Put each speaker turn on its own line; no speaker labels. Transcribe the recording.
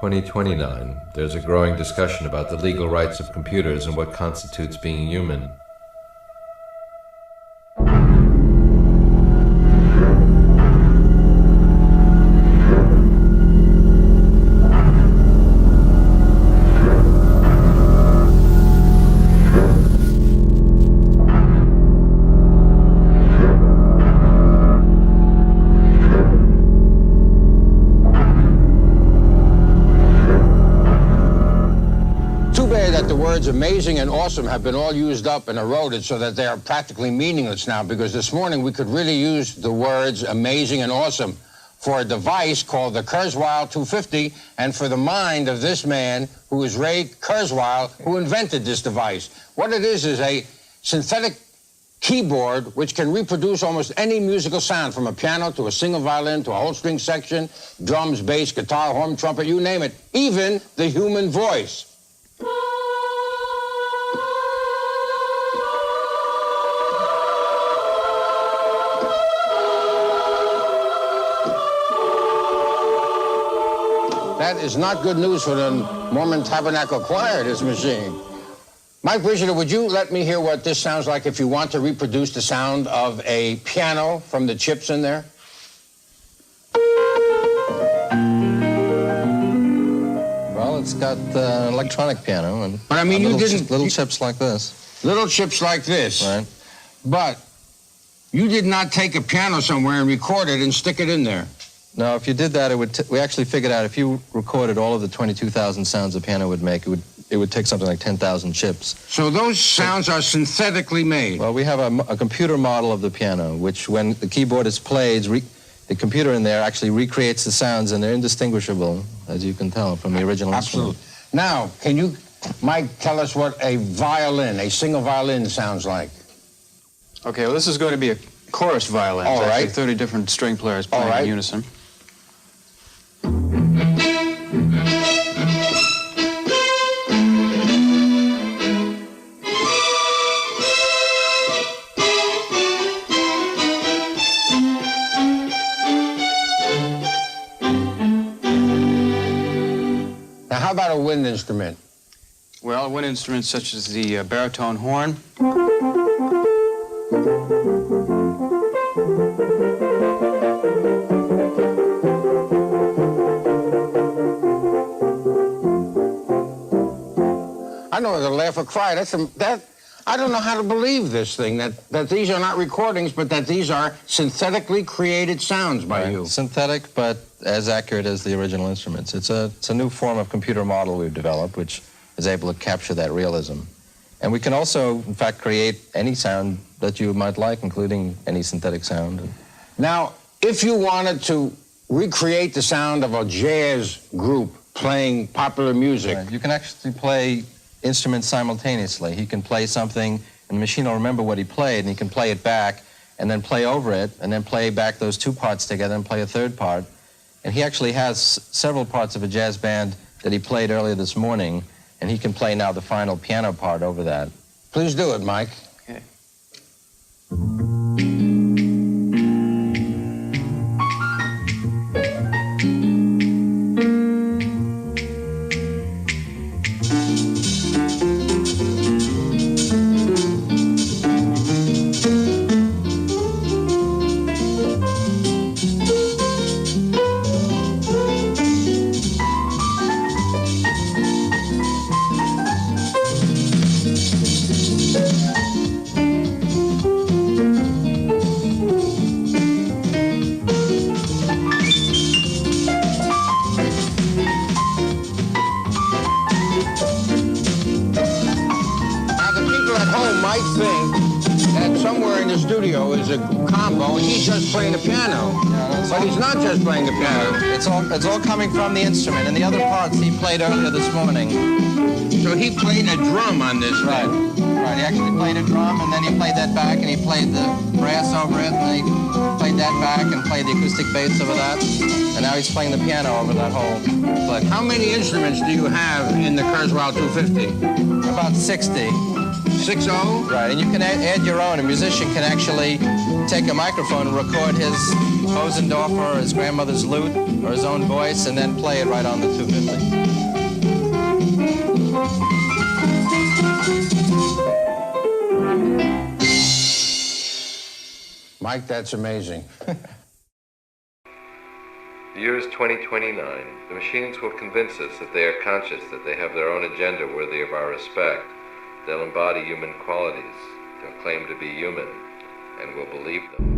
2029, there's a growing discussion about the legal rights of computers and what constitutes being human.
Words amazing and awesome have been all used up and eroded so that they are practically meaningless now, because this morning we could really use the words amazing and awesome for a device called the Kurzweil 250 and for the mind of this man who is Ray Kurzweil, who invented this device. What it is a synthetic keyboard which can reproduce almost any musical sound, from a piano to a single violin to a whole string section, drums, bass, guitar, horn, trumpet, you name it, even the human voice. That is not good news for the Mormon Tabernacle Choir, this machine. Mike Brigida, would you let me hear what this sounds like if you want to reproduce the sound of a piano from the chips in there?
Well, it's got an electronic piano, and
but I mean, you didn't...
Little chips like this.
Little chips like this.
Right.
But you did not take a piano somewhere and record it and stick it in there.
No, if you did that, we actually figured out if you recorded all of the 22,000 sounds a piano would make, it would take something like 10,000 chips.
So those sounds are synthetically made?
Well, we have a computer model of the piano, which when the keyboard is played, the computer in there actually recreates the sounds, and they're indistinguishable, as you can tell, from the original instrument.
Absolutely. Now, can you, Mike, tell us what a violin, a single violin, sounds like?
Okay, well, this is going to be a chorus violin.
All
It's
right.
actually 30 different string players playing in unison.
Now, how about a wind instrument?
Well, wind instruments such as the baritone horn.
I know whether to laugh or cry. I don't know how to believe this thing, that these are not recordings, but that these are synthetically created sounds by you.
Synthetic, but as accurate as the original instruments. It's a new form of computer model we've developed, which is able to capture that realism. And we can also, in fact, create any sound that you might like, including any synthetic sound.
Now, if you wanted to recreate the sound of a jazz group playing popular music...
Right. You can actually play instruments simultaneously. He can play something, and the machine will remember what he played, and he can play it back, and then play over it, and then play back those two parts together and play a third part. And he actually has several parts of a jazz band that he played earlier this morning, and he can play now the final piano part over that.
Please do it, Mike.
Okay.
might think that somewhere in the studio is a combo and he's just playing the piano. But he's not just playing the piano.
It's all coming from the instrument, and the other parts he played earlier this morning.
So he played a drum on this
Right.
thing.
Right, he actually played a drum, and then he played that back, and he played the brass over it, and then he played that back and played the acoustic bass over that. And now he's playing the piano over that whole click.
How many instruments do you have in the Kurzweil 250?
About 60.
60?
Right, and you can add your own. A musician can actually take a microphone and record his Bosendorfer or his grandmother's lute or his own voice and then play it right on the 250.
Mike, that's amazing.
The year is 2029. The machines will convince us that they are conscious, that they have their own agenda worthy of our respect. They'll embody human qualities. They'll claim to be human, and we'll believe them.